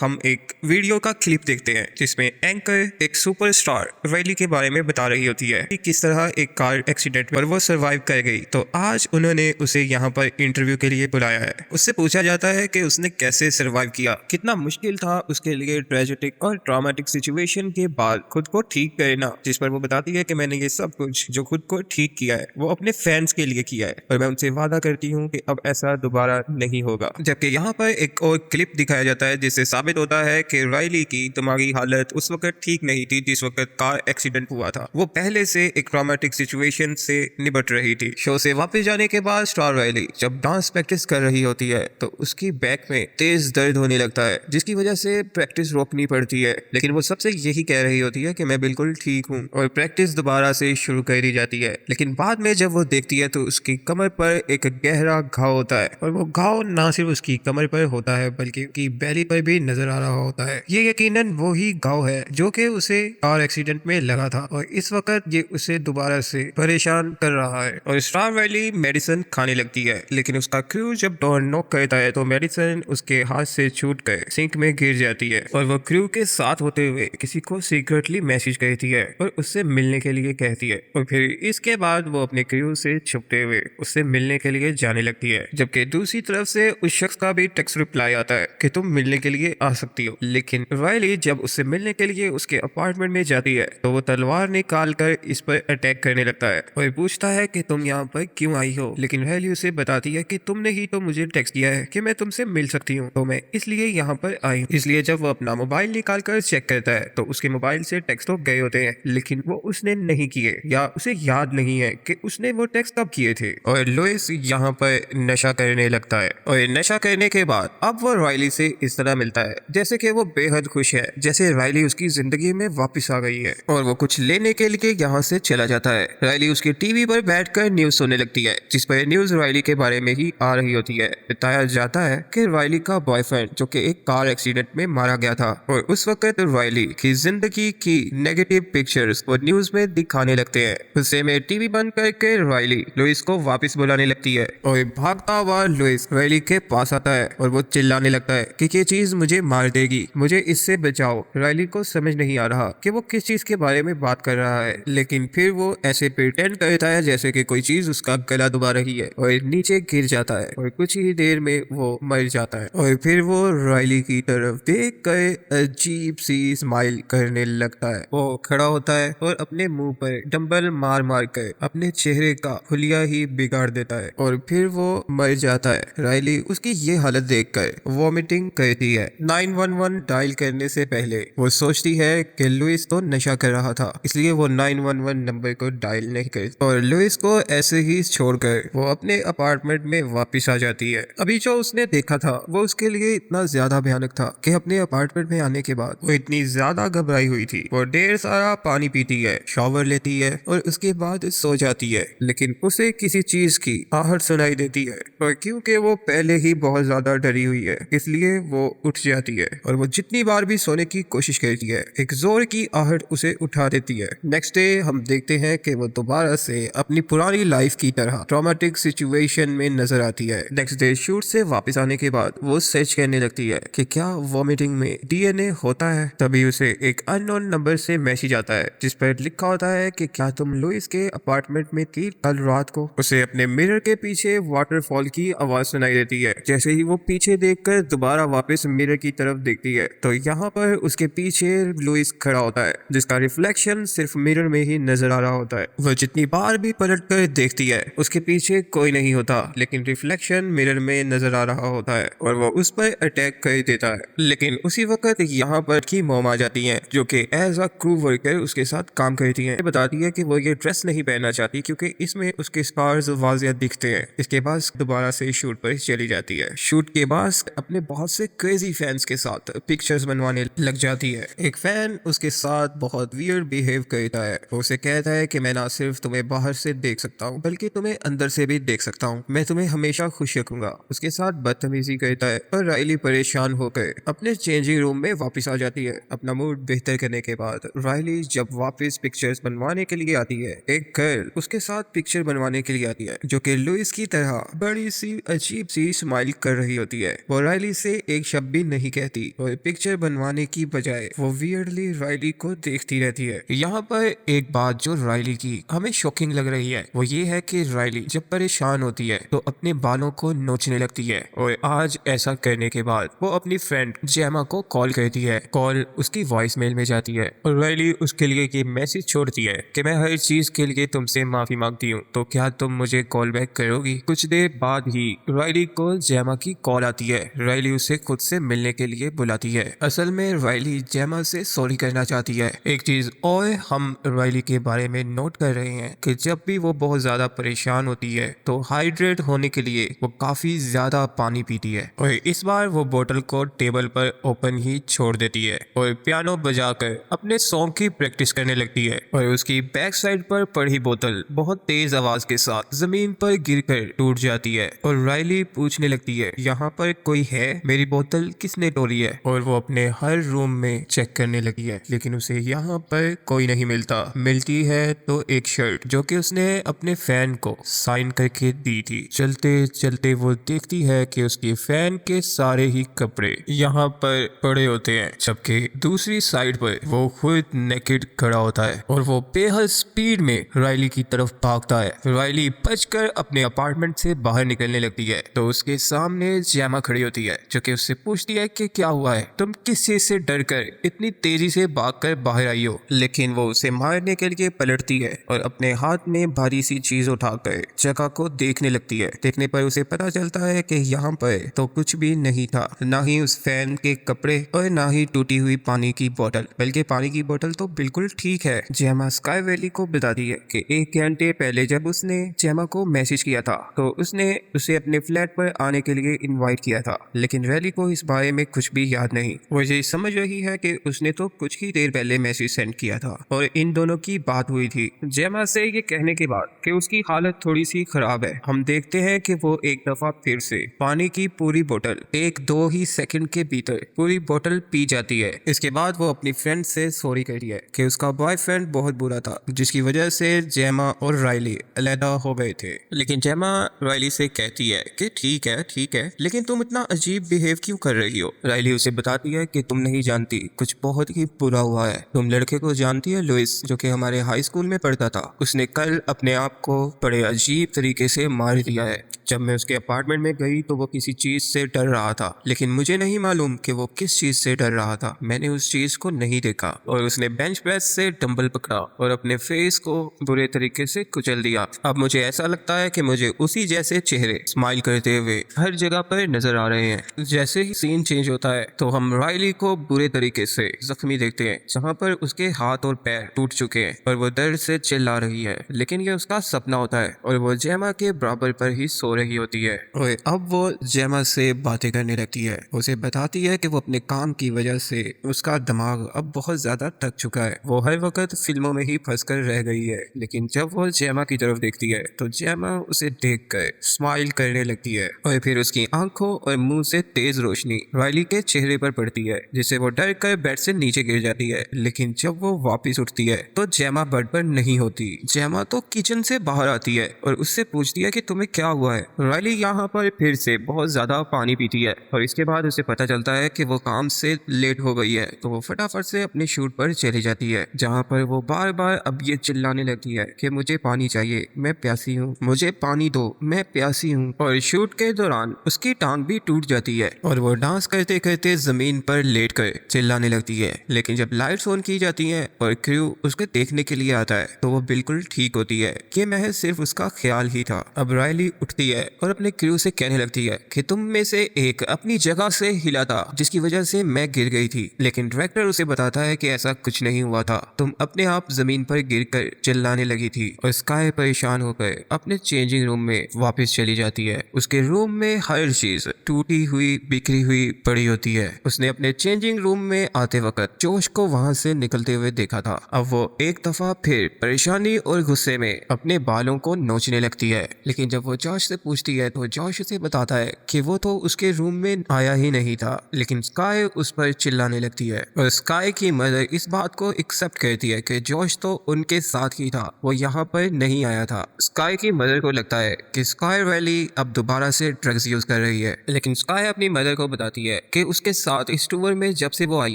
हम एक वीडियो का क्लिप देखते हैं जिसमें एंकर एक सुपरस्टार राइली के बारे में बता रही होती है कि किस तरह एक कार एक्सीडेंट में वो सरवाइव कर गई। तो आज उन्होंने उसे यहाँ पर इंटरव्यू के लिए बुलाया है। उससे पूछा जाता है कि उसने कैसे सरवाइव किया, कितना मुश्किल था उसके लिए ट्रेजिक और ट्रॉमेटिक सिचुएशन के बाद खुद को ठीक करना, जिस पर वो बताती है कि मैंने ये सब कुछ जो खुद को ठीक किया है वो अपने फैंस के लिए किया है और मैं उनसे वादा करती हूँ कि अब ऐसा दोबारा नहीं होगा। जबकि यहाँ पर एक और क्लिप दिखाया जाता है जिससे साबित होता है कि राइली की दिमागी हालत उस वक्त ठीक नहीं थी जिस वक्त कार एक्सीडेंट हुआ था। वो पहले से एक ट्रॉमेटिक सिचुएशन से निपट रही थी। शो से वापस जाने के बाद स्टार राइली जब डांस प्रैक्टिस कर रही होती है तो उसकी बैक में तेज दर्द होने लगता है जिसकी वजह से प्रैक्टिस रोकनी पड़ती है, लेकिन वो सबसे यही कह रही होती है कि मैं बिल्कुल ठीक हूँ और प्रैक्टिस दोबारा से शुरू कर दी जाती है। लेकिन बाद में जब वो देखती है तो उसकी कमर पर एक गहरा घाव होता है और वो घाव ना सिर्फ उसकी कमर पर होता है बल्कि उसकी बैली पर भी नजर आ रहा होता है। ये यकीनन वो ही घाव है जो कि उसे कार एक्सीडेंट में लगा था और इस वक्त ये उसे दोबारा से परेशान कर रहा है। और स्टार वैली मेडिसिन खाने लगती है, लेकिन उसका क्रू जब डोर नॉक करता है तो मेडिसिन उसके हाथ से छूट कर सिंक में गिर जाती है और वो क्रू के साथ होते हुए किसी को सीक्रेटली मैसेज करती है और उससे मिलने के लिए कहती है और फिर इसके बाद वो अपने क्रू से छुपते हुए उससे मिलने के लिए जाने लगती है। जबकि दूसरी तरफ से उस शख्स का भी टेक्स्ट रिप्लाई आता है कि तुम मिलने के लिए आ सकती हो। लेकिन राइली जब उससे मिलने के लिए उसके अपार्टमेंट में जाती है तो वो तलवार निकाल कर इस पर अटैक करने लगता है और पूछता है कि तुम यहाँ पर क्यों आई हो। लेकिन राइली उसे बताती है कि तुमने ही तो मुझे टेक्स्ट दिया है कि मैं तुमसे मिल सकती हूँ, तो मैं इसलिए यहाँ पर आई हूँ। इसलिए जब वो अपना मोबाइल निकाल कर चेक करता है तो उसके मोबाइल से टेक्स्ट तो गए होते हैं लेकिन वो उसने नहीं किए या उसे याद नहीं है कि उसने वो टेक्स्ट कब किए थे। और लुइस यहाँ पर नशा करने लगता है और नशा करने के बाद अब वो राइली से इस तरह मिलता है जैसे कि वो बेहद खुश है, जैसे राइली उसकी जिंदगी में वापस आ गई है और वो कुछ लेने के लिए यहाँ से चला जाता है। राइली उसकी टीवी पर बैठकर न्यूज सुनने लगती है जिस पर न्यूज राइली के बारे में ही आ रही होती है। बताया जाता है कि राइली का बॉयफ्रेंड जो कि एक कार एक्सीडेंट में मारा गया था और उस वक्त राइली की जिंदगी की नेगेटिव पिक्चर्स वो न्यूज में दिखाने लगते हैं। उससे में टीवी बंद करके राइली लुइस को वापस बुलाने लगती है और भागता हुआ लुइस राइली के पास आता है और वो चिल्लाने लगता है कि ये चीज मुझे मार देगी, मुझे इससे बचाओ। राइली को समझ नहीं आ रहा कि वो किस चीज के बारे में बात कर रहा है, लेकिन फिर वो ऐसे प्रिटेंड करता है जैसे कि कोई चीज उसका गला दुबा रही है और नीचे गिर जाता है और कुछ ही देर में वो मर जाता है। और फिर वो राइली की तरफ देख कर अजीब सी स्माइल करने लगता है। वो खड़ा होता है और अपने मुंह पर डंबल मार मार कर अपने चेहरे का हुलिया ही बिगाड़ देता है और फिर वो मर जाता है। राइली उसकी ये हालत देखकर वॉमिटिंग करती है। 911 डायल करने से पहले वो सोचती है कि लुइस तो नशा कर रहा था, इसलिए वो 911 नंबर को डायल नहीं करती और लुइस को ऐसे ही छोड़कर वो अपने अपार्टमेंट में वापस आ जाती है। अभी जो उसने देखा था वो उसके लिए इतना ज्यादा भयानक था कि अपने अपार्टमेंट में आने के बाद वो इतनी ज्यादा घबराई हुई थी। वो ढेर सारा पानी पीती है, शावर लेती है और उसके बाद सो जाती है, लेकिन उसे किसी चीज की आहट सुनाई देती है और क्योंकि वो पहले ही बहुत ज्यादा डरी हुई है इसलिए वो उठ जाती है और वो जितनी बार भी सोने की कोशिश करती है एक जोर की आहट उसे उठा देती है। नेक्स्ट डे हम देखते हैं कि वो दोबारा से अपनी पुरानी लाइफ की तरह ट्रॉमेटिक सिचुएशन में नजर आती है। नेक्स्ट डे शूट से वापस आने के बाद वो सर्च करने लगती है कि क्या वॉमिटिंग में डीएनए होता है। तभी उसे एक अननोन नंबर से मैसेज आता है जिस पर लिखा होता है कि क्या तुम लुइस के अपार्टमेंट में थी कल रात को। उसे अपने मिरर के पीछे वाटरफॉल की आवाज सुनाई देती है। जैसे ही वो पीछे देखकर दोबारा वापस मिरर की तरफ देखती है तो यहाँ पर उसके पीछे लुइस खड़ा होता है जिसका रिफ्लेक्शन सिर्फ मिरर में ही नजर आ रहा होता है। वो जितनी बार भी पलट कर देखती है उसके पीछे कोई नहीं होता, लेकिन रिफ्लेक्शन मिरर में नजर आ रहा होता है और वो उस पर अटैक कर देता है। लेकिन उसी वक्त यहाँ पर की मॉम आ जाती है जो कि एज अ क्रू वर्कर उसके साथ काम करती है। बताती है कि वो ये ड्रेस नहीं पहनना चाहती क्योंकि इसमें उसके स्कार्स वाज़िया दिखते हैं। इसके बाद दोबारा से शूट पर चली जाती है। शूट के बाद अपने बहुत से क्रेजी फैंस के साथ पिक्चर्स बनवाने लग जाती है। एक फैन उसके साथ बहुत वियर्ड बिहेव करता है। वो उसे कहता है कि मैं ना सिर्फ तुम्हें बाहर से देख सकता हूँ बल्कि तुम्हें अंदर से भी देख सकता हूँ, मैं तुम्हें हमेशा खुश रखूंगा। उसके साथ बदतमीजी करता है और राइली परेशान होकर अपने चेंजिंग रूम में वापस आ जाती है। अपना मूड बेहतर करने के बाद राइली जब वापस पिक्चर्स बनवाने के लिए आती है एक गर्ल उसके साथ पिक्चर बनवाने के लिए आती है जो कि लुइस की तरह बड़ी सी अजीब सी स्माइल कर रही होती है। वो राइली से एक शब्द भी नहीं नहीं कहती और पिक्चर बनवाने की बजाय वो वियर्डली राइली को देखती रहती है। यहाँ पर एक बात जो राइली की हमें शॉकिंग लग रही है वो ये है कि राइली जब परेशान होती है तो अपने बालों को नोचने लगती है और आज ऐसा करने के बाद वो अपनी फ्रेंड जेमा को कॉल करती है। कॉल उसकी वॉइस मेल में जाती है और राइली उसके लिए ये मैसेज छोड़ती है कि मैं हर चीज के लिए तुमसे माफी मांगती हूँ, तो क्या तुम मुझे कॉल बैक करोगी। कुछ देर बाद ही राइली को जेमा की कॉल आती है। राइली उसे खुद से मिलने के लिए बुलाती है। असल में राइली जेमा से सॉरी करना चाहती है। एक चीज और हम राइली के बारे में नोट कर रहे हैं कि जब भी वो बहुत ज्यादा परेशान होती है तो हाइड्रेट होने के लिए वो काफी ज्यादा पानी पीती है और इस बार वो बोतल को टेबल पर ओपन ही छोड़ देती है और पियानो बजाकर अपने सॉन्ग की प्रैक्टिस करने लगती है और उसकी बैक साइड पर पड़ी बोतल बहुत तेज आवाज के साथ जमीन पर गिरकर टूट जाती है और राइली पूछने लगती है, यहाँ पर कोई है? मेरी बोतल किसने तोड़ी है? और वो अपने हर रूम में चेक करने लगी है लेकिन उसे यहाँ पर कोई नहीं मिलता। मिलती है तो एक शर्ट जो कि उसने अपने फैन को साइन करके दी थी। चलते चलते वो देखती है कि उसके फैन के सारे ही कपड़े यहाँ पर पड़े होते हैं, जबकि दूसरी साइड पर वो खुद नेकेड खड़ा होता है और वो बेहद स्पीड में राइली की तरफ भागता है। राइली बचकर अपने अपार्टमेंट से बाहर निकलने लगती है तो उसके सामने जेमा खड़ी होती है जो कि उससे पूछती है कि क्या हुआ है, तुम किस चीज से डरकर इतनी तेजी से भागकर बाहर आई हो। लेकिन वो उसे मारने के लिए पलटती है और अपने हाथ में भारी सी चीज उठाकर जगह को देखने लगती है। देखने पर उसे पता चलता है कि यहाँ पर तो कुछ भी नहीं था, ना ही उस फैन के कपड़े और ना ही टूटी हुई पानी की बोतल, बल्कि पानी की बोतल तो बिल्कुल ठीक है। जेमा स्काई वैली को बताती है कि 1 घंटे पहले जब उसने जेमा को मैसेज किया था तो उसने उसे अपने फ्लैट पर आने के लिए इनवाइट किया था, लेकिन रैली को इस बारे में कुछ भी याद नहीं। वो ये समझ रही है कि उसने तो कुछ ही देर पहले मैसेज सेंड किया था और इन दोनों की बात हुई थी। जेमा से ये कहने के बाद कि उसकी हालत थोड़ी सी खराब है, हम देखते हैं कि वो एक दफा फिर से पानी की पूरी बोतल 1-2 ही सेकंड के भीतर पूरी बोतल पी जाती है। इसके बाद वो अपनी फ्रेंड से सॉरी कहती है कि उसका बॉयफ्रेंड बहुत बुरा था जिसकी वजह से जेमा और राइली अलहदा हो गए थे। लेकिन जेमा राइली से कहती है कि ठीक है, लेकिन तुम इतना अजीब बिहेव क्यों कर रही हो। राइली उसे बताती है कि तुम नहीं जानती, कुछ बहुत ही बुरा हुआ है। तुम लड़के को जानती है, लुइस, जो कि हमारे हाई स्कूल में पढ़ता था। उसने कल अपने आप को बड़े अजीब तरीके से मार दिया है। जब मैं उसके अपार्टमेंट में गई तो वो किसी चीज से डर रहा था, लेकिन मुझे नहीं मालूम कि वो किस चीज से डर रहा था। मैंने उस चीज को नहीं देखा और उसने बेंच प्रेस से डंबल पकड़ा और अपने फेस को बुरे तरीके से कुचल दिया। अब मुझे ऐसा लगता है कि मुझे उसी जैसे चेहरे स्माइल करते हुए हर जगह पर नजर आ रहे हैं। जैसे ही सीन चेंज होता है तो हम राइली को बुरे तरीके से जख्मी देखते हैं, जहाँ पर उसके हाथ और पैर टूट चुके हैं और वो दर्द से चिल्ला रही है, लेकिन ये उसका सपना होता है और वो जेमा के बराबर पर ही सो रही होती है। और अब वो जेमा से बातें करने लगती है, उसे बताती है कि वो अपने काम की वजह से उसका दिमाग अब बहुत ज्यादा थक चुका है। वो हर वक्त फिल्मों में ही फंस कर रह गई है। लेकिन जब वो जेमा की तरफ देखती है तो जेमा उसे देखकर स्माइल करने लगती है और फिर उसकी आंखों और मुंह से तेज रोशनी राइली के चेहरे पर पड़ती है, जिससे वो डर कर बेड से नीचे गिर जाती है। लेकिन जब वो वापस उठती है तो जेमा बेड पर नहीं होती। जेमा तो किचन से बाहर आती है और उससे पूछती है कि तुम्हें क्या हुआ है। राइली यहाँ पर फिर से बहुत ज्यादा पानी पीती है और इसके बाद उसे पता चलता है कि वो काम से लेट हो गई है, तो वो फटाफट से अपने शूट पर चली जाती है, जहाँ पर वो बार बार अब ये चिल्लाने लगती है कि मुझे पानी चाहिए, मैं प्यासी हूँ, मुझे पानी दो, मैं प्यासी हूँ। और शूट के दौरान उसकी टांग भी टूट जाती है और वो डांस करते करते जमीन पर लेट कर चिल्लाने लगती है। लेकिन जब लाइट्स ऑन की जाती हैं और क्रू उसको देखने के लिए आता है तो वो बिल्कुल ठीक होती है। ये महज सिर्फ उसका ख्याल ही था। अब राइली उठती है और अपने क्रू से कहने लगती है कि तुम में से एक अपनी जगह से हिला था जिसकी वजह से मैं गिर गई थी। लेकिन डायरेक्टर उसे बताता है कि ऐसा कुछ नहीं हुआ था, तुम अपने आप जमीन पर गिरकर चिल्लाने लगी थी। और स्काई परेशान होकर अपने चेंजिंग रूम में वापस चली जाती है। उसके रूम में हर चीज टूटी हुई बिखरी हुई पड़ी होती है। उसने अपने चेंजिंग रूम में आते वक्त जोश को वहां से निकलते हुए देखा था। अब वो एक दफा फिर परेशानी और गुस्से में अपने बालों को नोचने लगती है। लेकिन जब वो जॉश से पूछती है तो जॉश उसे बताता है कि वो तो उसके रूम में आया ही नहीं था। लेकिन स्काई उस पर चिल्लाने लगती है और स्काई की मदर इस बात को एक्सेप्ट करती है कि जॉश तो उनके साथ ही था, वो यहाँ पर नहीं आया था। स्काई की मदर को लगता है कि स्काई राइली अब दोबारा से ड्रग्स यूज कर रही है, लेकिन स्काई अपनी मदर को बताती है है कि उसके साथ इस टूर में जब से वो आई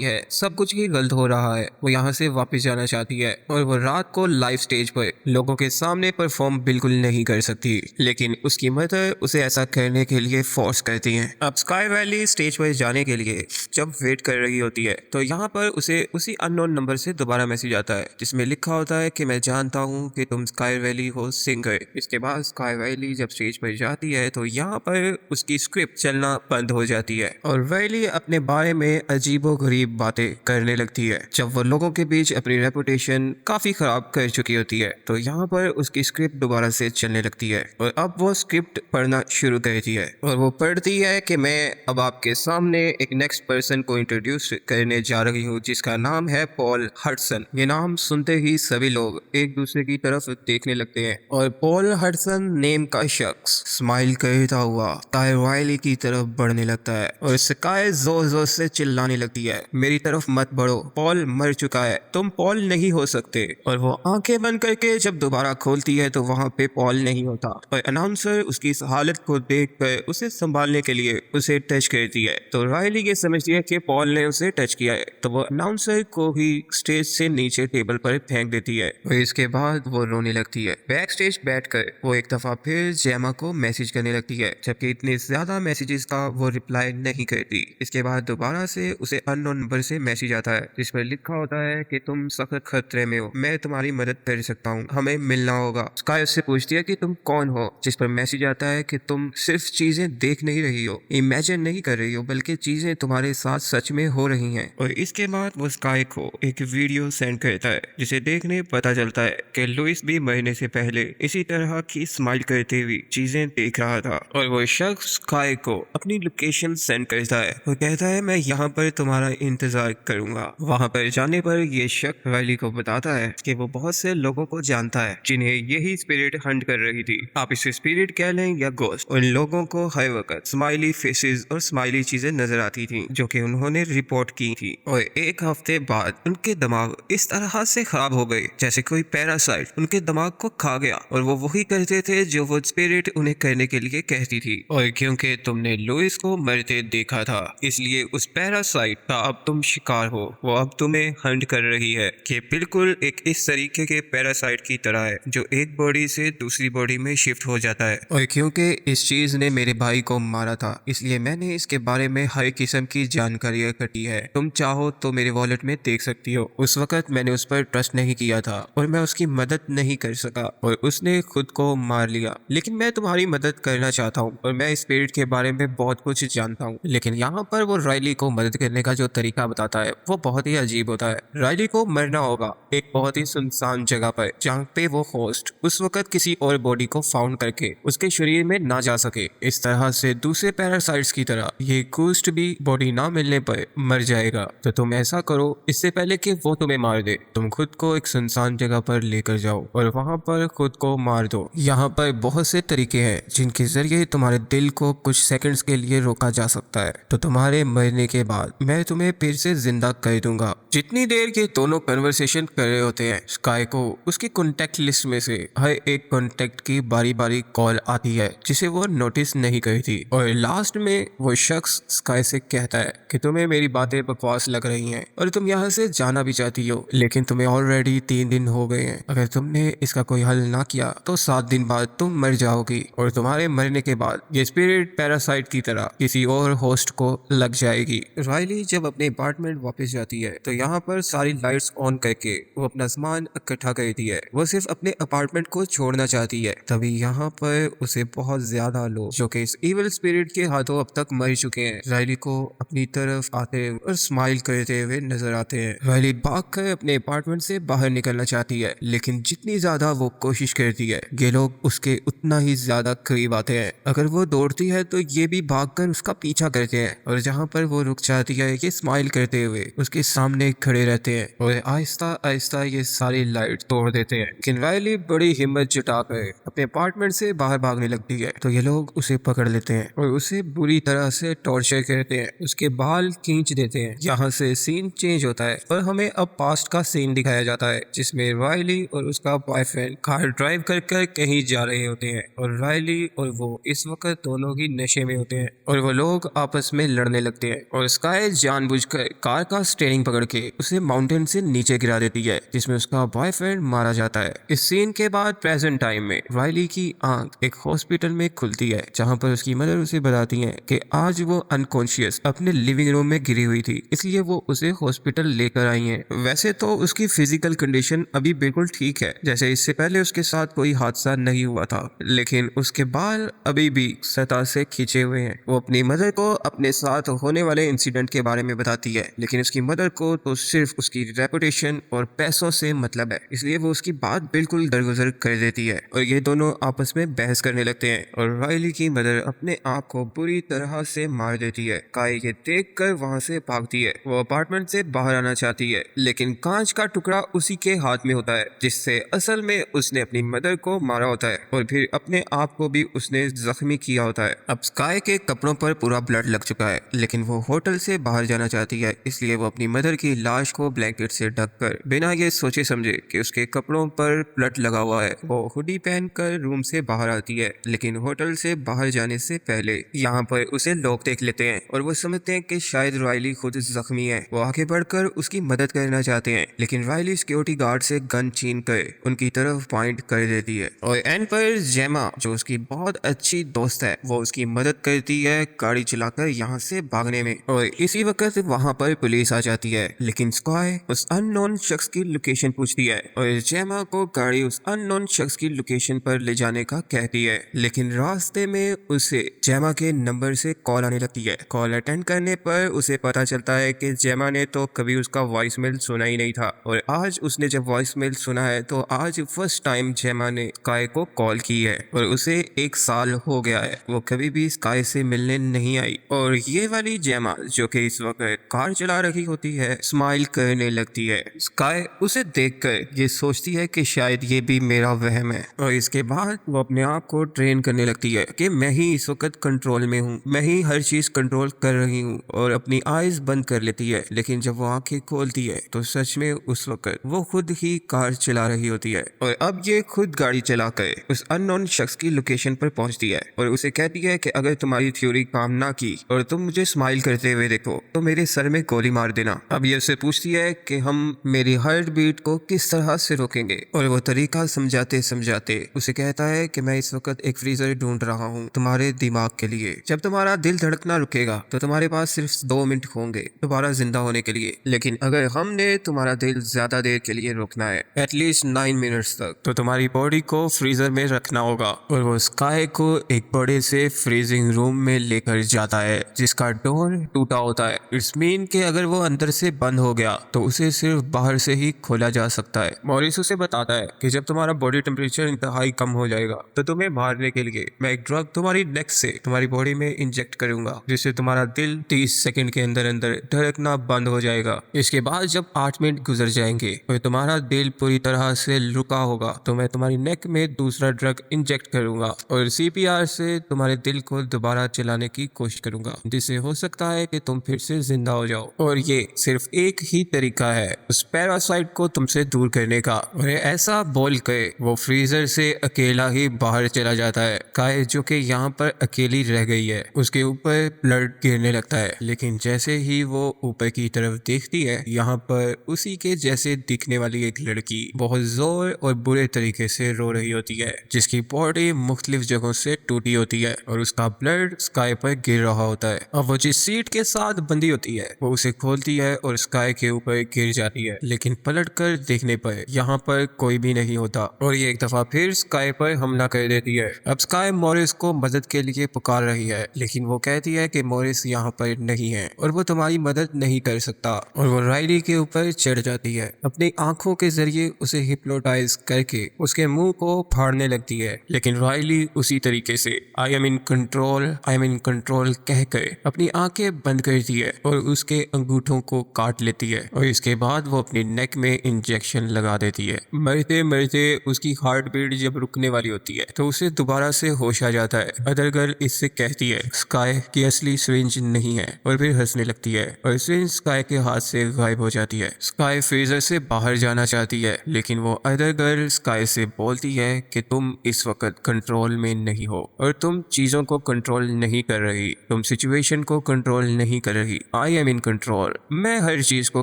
है सब कुछ ही गलत हो रहा है। वो यहाँ से वापस जाना चाहती है और वो रात को लाइव स्टेज पर लोगों के सामने परफॉर्म बिल्कुल नहीं कर सकती, लेकिन उसकी मदर उसे ऐसा करने के लिए फोर्स करती है। अब स्काई वैली स्टेज पर जाने के लिए जब वेट कर रही होती है तो यहाँ पर उसे उसी अननोन नंबर से दोबारा मैसेज आता है जिसमें लिखा होता है कि मैं जानता हूँ कि तुम स्काई वैली हो सिंगर। इसके बाद स्काई वैली जब स्टेज पर जाती है तो यहाँ पर उसकी स्क्रिप्ट चलना बंद हो जाती है और वैली अपने बारे में अजीबोगरीब बातें करने लगती है जब वो लोगों के बीच अपनी रेपुटेशन काफी खराब कर चुकी होती है। तो यहाँ पर उसकी स्क्रिप्ट दोबारा से चलने लगती है और अब वो स्क्रिप्ट पढ़ना शुरू करती है और वो पढ़ती है कि मैं अब आपके सामने एक नेक्स्ट पर्सन को इंट्रोड्यूस करने जा रही हूँ जिसका नाम है पॉल हडसन। ये नाम सुनते ही सभी लोग एक दूसरे की तरफ देखने लगते हैं और पॉल हडसन नेम का शख्स स्माइल करता हुआ स्काई वैली की तरफ बढ़ने लगता है और स्काई जोर जोर से चिल्लाने लगती है, मेरी तरफ मत बढ़ो, पॉल मर चुका है, तुम पॉल नहीं हो सकते। और वो आंखें बंद करके जब दोबारा खोलती है तो वहाँ पे पॉल नहीं होता और अनाउंसर उसकी इस हालत को देखकर उसे संभालने के लिए उसे टच करती है। तो रायली ये समझती है कि पॉल ने उसे टच किया है तो वो अनाउंसर को ही स्टेज से नीचे टेबल पर फेंक देती है और इसके बाद वो रोने लगती है। बैक स्टेज बैठकर वो एक दफा फिर जेमा को मैसेज करने लगती है जबकि इतने ज्यादा मैसेजेस का वो रिप्लाई नहीं करती। इसके बाद दोबारा से उसे अननोन नंबर से मैसेज आता है जिस पर लिखा होता है कि तुम सख्त खतरे में हो, मैं तुम्हारी मदद कर सकता हूँ, हमें मिलना होगा। स्काई उससे पूछती है कि तुम कौन हो, जिस पर मैसेज आता है कि तुम सिर्फ चीजें देख नहीं रही हो, इमेजिन नहीं कर रही हो, बल्कि चीजें तुम्हारे साथ सच में हो रही हैं। और इसके बाद वो स्काई को एक वीडियो सेंड करता है जिसे देखने पता चलता है कि लुइस भी मरने से पहले इसी तरह की स्माइल करते हुए चीजें देख रहा था और वो शख्स स्काई को अपनी लोकेशन सेंड करता है। वो कहता है मैं यहाँ पर तुम्हारा इंतजार करूंगा। वहाँ पर जाने पर ये शख्स वैली को बताता है कि वो बहुत से लोगों को जानता है जिन्हें यही स्पिरिट हंट कर रही थी। आप इसे स्पिरिट कह लें या गोस्ट। उन लोगों को हर वक्त स्माइली फेसेस और स्माइली चीजें नजर आती थी जो कि उन्होंने रिपोर्ट की थी और एक हफ्ते बाद उनके दिमाग इस तरह से खराब हो गए जैसे कोई पैरासाइट उनके दिमाग को खा गया और वो वही करते थे जो वो स्पिरिट उन्हें करने के लिए कहती थी। और क्योंकि तुमने लुइस को मरते देखा था इसलिए उस पैरासाइट का अब तुम शिकार हो। वो अब तुम्हें हंट कर रही है कि बिल्कुल एक इस तरीके के पैरासाइट की तरह है जो एक बॉडी से दूसरी बॉडी में शिफ्ट हो जाता है। और क्योंकि इस चीज ने मेरे भाई को मारा था इसलिए मैंने इसके बारे में हर किस्म की जानकारी इकट्ठी है। तुम चाहो तो मेरे वॉलेट में देख सकती हो। उस वक्त मैंने उस पर ट्रस्ट नहीं किया था और मैं उसकी मदद नहीं कर सका और उसने खुद को मार लिया, लेकिन मैं तुम्हारी मदद करना चाहता हूँ और मैं स्पिरिट के बारे में बहुत कुछ जानता हूँ। लेकिन यहाँ पर वो रायली को मदद करने का जो तरीका बताता है वो बहुत ही अजीब होता है। रायली को मरना होगा एक बहुत ही सुनसान जगह पर जहाँ पे वो होस्ट उस वक्त किसी और बॉडी को फाउंड करके उसके शरीर में ना जा सके। इस तरह से दूसरे पैरासाइट्स की तरह ये गोस्ट भी बॉडी ना मिलने पर मर जाएगा। तो तुम ऐसा करो इससे पहले कि वो तुम्हें मार दे, तुम खुद को एक सुनसान जगह पर लेकर जाओ और वहाँ पर खुद को मार दो। यहाँ पर बहुत से तरीके हैं जिनके जरिए तुम्हारे दिल को कुछ सेकंड्स के लिए रोका जा सकता है। तो तुम्हारे मरने के बाद मैं तुम्हें फिर से जिंदा कर दूंगा। जितनी देर के दोनों कन्वर्सेशन कर रहे होते हैं स्काई को उसकी कॉन्टेक्ट लिस्ट में से हर एक कॉन्टेक्ट की बारी बारी कॉल आती है जिसे वो नोटिस नहीं करती और लास्ट में वो शख्स स्काई से कहता है कि तुम्हें मेरी बातें बकवास लग रही हैं और तुम यहाँ से जाना भी चाहती हो, लेकिन तुम्हें ऑलरेडी 3 दिन हो गए हैं। अगर तुमने इसका कोई हल ना किया तो 7 दिन बाद तुम मर जाओगी और तुम्हारे मरने के बाद ये स्पिरिट पैरासाइट की तरह किसी और होस्ट को लग जाएगी। रायली जब अपने अपार्टमेंट वापस जाती है तो यहाँ पर सारी लाइट्स ऑन करके वो अपना सामान इकट्ठा करती है। वो सिर्फ अपने अपार्टमेंट को छोड़ना चाहती है। तभी यहाँ पर उसे बहुत ज्यादा लोग जो कि इस इविल स्पिरिट के हाथों अब तक मर चुके हैं रायली को अपनी तरफ आते और स्माइल करते हुए नजर आते हैं। रायली भागकर अपने अपार्टमेंट से बाहर निकलना चाहती है, लेकिन जितनी ज्यादा वो कोशिश करती है ये लोग उसके उतना ही ज्यादा करीब आते हैं। अगर वो दौड़ती है तो ये भी भागकर उसका पीछा करते हैं और जहाँ पर वो रुक जाती है ये स्माइल करते हुए उसके सामने खड़े रहते हैं और आहिस्ता आहिस्ता ये सारी लाइट तोड़ देते हैं। लेकिन रायली बड़ी हिम्मत जुटाकर अपने अपार्टमेंट से बाहर भागने लगती है तो ये लोग उसे पकड़ लेते हैं और उसे बुरी तरह से टॉर्चर करते हैं, उसके बाल खींच देते हैं। यहाँ से सीन चेंज होता है और हमें अब पास्ट का सीन दिखाया जाता है जिसमें रायली और उसका बॉयफ्रेंड कार ड्राइव कर कहीं जा रहे होते हैं और रायली और वो इस वक्त दोनों ही नशे में होते हैं और वो लोग आपस में लड़ने लगते हैं और स्काई जानबूझकर कार का स्टीयरिंग पकड़ के उसे माउंटेन से नीचे गिरा देती है, जिसमें उसका बॉयफ्रेंड मारा जाता है। इस सीन के बाद प्रेजेंट टाइम में राइली की आंख एक हॉस्पिटल में खुलती है, जहां पर उसकी मदर उसे बताती है कि आज वो अनकॉन्शियस अपने लिविंग रूम में गिरी हुई थी, इसलिए वो उसे हॉस्पिटल लेकर आई हैं। वैसे तो उसकी फिजिकल कंडीशन अभी बिल्कुल ठीक है, जैसे इससे पहले उसके साथ कोई हादसा नहीं हुआ था, लेकिन उसके बाल अभी भी सतह से खींचे हुए हैं। वो अपनी मदर को अपने साथ होने वाले इंसिडेंट के बारे में बताती है, लेकिन उसकी मदर को तो सिर्फ उसकी रेपुटेशन और पैसों से मतलब है, इसलिए वो उसकी बात बिल्कुल दरगुजर कर देती है और ये दोनों आपस में बहस करने लगते हैं और राइली की मदर अपने आप को बुरी तरह से मार देती है। काई ये देख कर वहाँ से भागती है। वो अपार्टमेंट से बाहर आना चाहती है, लेकिन कांच का टुकड़ा उसी के हाथ में होता है, जिससे असल में उसने अपनी मदर को मारा होता है और फिर अपने आप को भी उसने जख्मी किया होता है। अब स्काई के कपड़ों पर पूरा ब्लड लग चुका है, लेकिन वो होटल से बाहर जाना चाहती है, इसलिए वो अपनी मदर की लाश को ब्लैंकेट से ढककर बिना ये सोचे समझे कि उसके कपड़ों पर ब्लड लगा हुआ है, वो हुडी पहनकर रूम से बाहर आती है। लेकिन होटल से बाहर जाने से पहले यहाँ पर उसे लोग देख लेते हैं और वो समझते हैं कि शायद राइली खुद जख्मी है। वो आगे बढ़कर उसकी मदद करना चाहते हैं, लेकिन राइली सिक्योरिटी गार्ड से गन छीन कर उनकी तरफ पॉइंट कर देती है और एंड पर जेमा, जो उसकी बहुत अच्छी दोस्त है, वो उसकी मदद करती है गाड़ी चलाकर यहाँ से भागने में। और इसी वक्त वहाँ पर पुलिस आ जाती है, लेकिन स्काई उस अननोन शख्स की लोकेशन पूछती है और जेमा को गाड़ी उस अननोन शख्स की लोकेशन पर ले जाने का कहती है, लेकिन रास्ते में उसे जेमा के नंबर से कॉल आने लगती है। कॉल अटेंड करने पर उसे पता चलता है कि जेमा ने तो कभी उसका वॉइस मेल सुना ही नहीं था और आज उसने जब वॉइस मेल सुना है तो आज फर्स्ट टाइम जेमा ने स्काई को कॉल की है और उसे 1 साल हो गया है। वो कभी भी स्काई से मिलने नहीं आई और ये वाली जेमा, जो कि इस वक्त कार चला रही होती है, स्माइल करने लगती है। स्काई उसे देखकर ये सोचती है कि शायद ये भी मेरा वहम है और इसके बाद वो अपने आप को ट्रेन करने लगती है कि मैं ही इस वक्त कंट्रोल में हूँ, मैं ही हर चीज कंट्रोल कर रही हूँ और अपनी आईज बंद कर लेती है। लेकिन जब वो आंखें खोलती है तो सच में उस वक्त वो खुद ही कार चला रही होती है और अब ये खुद गाड़ी चलाकर उस अननोन शख्स की लोकेशन पर पहुंचती है और उसे कहती है कि अगर तुम्हारी थ्योरी काम ना की और तुम मुझे स्माइल करते हुए देखो तो मेरे सर में गोली मार देना। अब ये उससे पूछती है कि हम मेरी हार्ट बीट को किस तरह से रोकेंगे और वो तरीका समझाते समझाते उसे कहता है कि मैं इस वक्त एक फ्रीजर ढूंढ रहा हूँ तुम्हारे दिमाग के लिए। जब तुम्हारा दिल धड़कना रुकेगा तो तुम्हारे पास सिर्फ 2 मिनट होंगे दोबारा जिंदा होने के लिए, लेकिन अगर हमने तुम्हारा दिल ज्यादा देर के लिए रोकना है, एटलीस्ट 9 मिनट्स तक, तो तुम्हारी बॉडी को फ्रीजर में रखना होगा। और वो स्काई को एक बड़े से फ्रीजिंग रूम में लेकर जाता है जिसका डोर टूटा होता है। इट्स मीन कि अगर वो अंदर से बंद हो गया तो उसे सिर्फ बाहर से ही खोला जा सकता है। मॉरिस उसे बताता है कि जब तुम्हारा बॉडी टेम्परेचर इंतहाई कम हो जाएगा तो तुम्हें मारने के लिए मैं एक ड्रग तुम्हारी नेक से तुम्हारी बॉडी में इंजेक्ट करूंगा, जिससे तुम्हारा दिल 30 सेकंड के अंदर अंदर धड़कना बंद हो जाएगा। इसके बाद जब 8 मिनट गुजर जाएंगे और तुम्हारा दिल पूरी तरह से रुका होगा तो मैं तुम्हारी नेक में दूसरा ड्रग इंजेक्ट करूंगा और CPR से तुम्हारे दिल को दोबारा चलाने की कोशिश करूंगा, जिससे हो सकता है कि तुम फिर से जिंदा हो जाओ। और ये सिर्फ एक ही तरीका है उस पैरासाइट को तुमसे दूर करने का। और ऐसा बोल के वो फ्रीजर से अकेला ही बाहर चला जाता है। काय, जो कि यहाँ पर अकेली रह गई है, उसके ऊपर ब्लड गिरने लगता है, लेकिन जैसे ही वो ऊपर की तरफ देखती है यहाँ पर उसी के जैसे दिखने वाली एक लड़की बहुत जोर और बुरे तरीके से रो रही होती है, जिसकी बॉडी मुख्तलिफ जगहों से टूटी होती है और उसका ब्लड स्काई पर गिर रहा होता है। अब वो जिस सीट के साथ बंधी होती है वो उसे खोलती है और स्काई के ऊपर गिर जाती है, लेकिन पलट कर देखने पर यहाँ पर कोई भी नहीं होता और ये एक दफा फिर स्काई पर हमला कर देती है। अब स्काई मॉरिस को मदद के लिए पुकार रही है, लेकिन वो कहती है कि मॉरिस यहाँ पर नहीं है और वो तुम्हारी मदद नहीं कर सकता और वो राइली के ऊपर चढ़ जाती है। अपनी आंखों के जरिए उसे हिप्नोटाइज करके उसके मुंह को फाड़ने लगती है, लेकिन राइली उसी तरीके से आई एम इन कंट्रोल कहकर अपनी आंखें बंद करती है और उसके अंगूठों को काट लेती है और इसके बाद वो अपनी नेक में इंजेक्शन लगा देती है। मरते मरते उसकी हार्ट बीट जब रुकने वाली होती है तो उसे दोबारा से होश आ जाता है। अदर गर्ल इससे कहती है स्काई की असली सिरिंज नहीं है और फिर हंसने लगती है और सिरिंज स्काई के हाथ से गायब हो जाती है। स्काई फ्रीजर से बाहर जाना चाहती है, लेकिन वो अदर गर्ल स्काई से बोलती है कि तुम इस वक्त कंट्रोल में नहीं हो और तुम चीजों को कंट्रोल नहीं कर रही, तुम सिचुएशन को कंट्रोल नहीं कर रही। आई एम इन कंट्रोल, मैं हर चीज को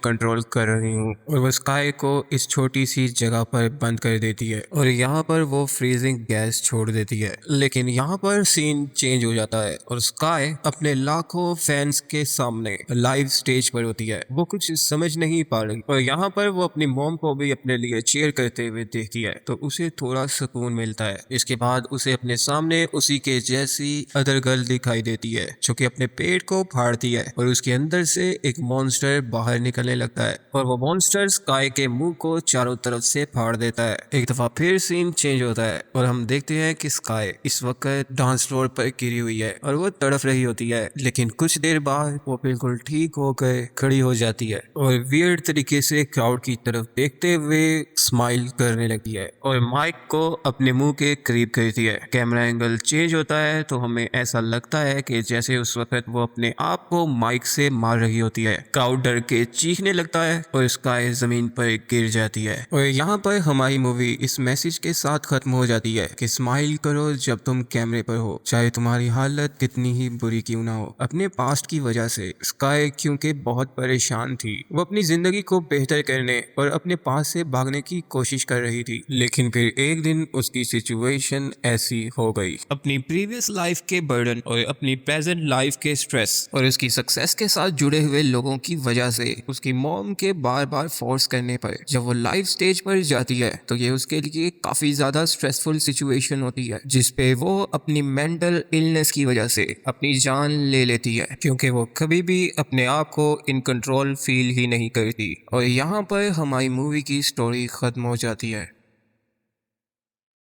कंट्रोल कर रही हूँ। और वो स्काई को इस छोटी सी जगह पर बंद कर देती है और यहाँ पर वो फ्रीजिंग गैस छोड़ देती है। लेकिन यहाँ पर सीन चेंज हो जाता है और स्काई अपने लाखों फैंस के सामने लाइव स्टेज पर होती है। वो कुछ समझ नहीं पा रही और यहाँ पर वो अपनी मॉम को भी अपने लिए चीयर करते हुए देखती है तो उसे थोड़ा सुकून मिलता है। इसके बाद उसे अपने सामने उसी के जैसी अदर गर्ल दिखाई देती है जो कि अपने पेट को फाड़ती है और उसके अंदर से एक मॉन्स्टर बाहर निकलने लगता है और वो मॉन्स्टर स्काई के मुंह को चारों तरफ से फाड़ देता है। एक दफा फिर सीन चेंज होता है और हम देखते हैं कि स्काई इस वक्त डांस फ्लोर पर गिरी हुई है और वो तड़फ रही होती है। लेकिन कुछ देर बाद वो बिल्कुल ठीक होकर खड़ी हो जाती है और वियर्ड तरीके से क्राउड की तरफ देखते हुए स्माइल करने लगती है और माइक को अपने मुंह के करीब करती है। कैमरा एंगल चेंज होता है तो हमें ऐसा लगता है कि जैसे उस वक्त वो अपने आप को माइक से मार रही होती है। क्राउड डर के चीखने लगता है और स्काई जमीन पर गिर जाती है और यहाँ पर हमारी मूवी इस मैसेज के साथ खत्म हो जाती है कि स्माइल करो जब तुम कैमरे पर हो, चाहे तुम्हारी हालत कितनी ही बुरी क्यों ना हो। अपने पास्ट की वजह से स्काई क्योंकि बहुत परेशान थी, वो अपनी जिंदगी को बेहतर करने और अपने पास से भागने की कोशिश कर रही थी। लेकिन फिर एक दिन उसकी सिचुएशन ऐसी हो गई। अपनी प्रीवियस लाइफ के बर्डन और अपनी प्रेजेंट लाइफ के स्ट्रेस और उसकी सक्सेस के साथ जुड़े हुए लोगों की वजह से उसकी मॉम के बार बार फोर्स करने पर जब वो लाइव स्टेज पर जाती है तो ये उसके लिए काफी ज्यादा स्ट्रेसफुल सिचुएशन होती है जिसपे वो अपनी मेंटल इलनेस की वजह से अपनी जान ले लेती है क्योंकि वो कभी भी अपने आप को इन कंट्रोल फील ही नहीं करती। और यहाँ पर हमारी मूवी की स्टोरी खत्म हो जाती है।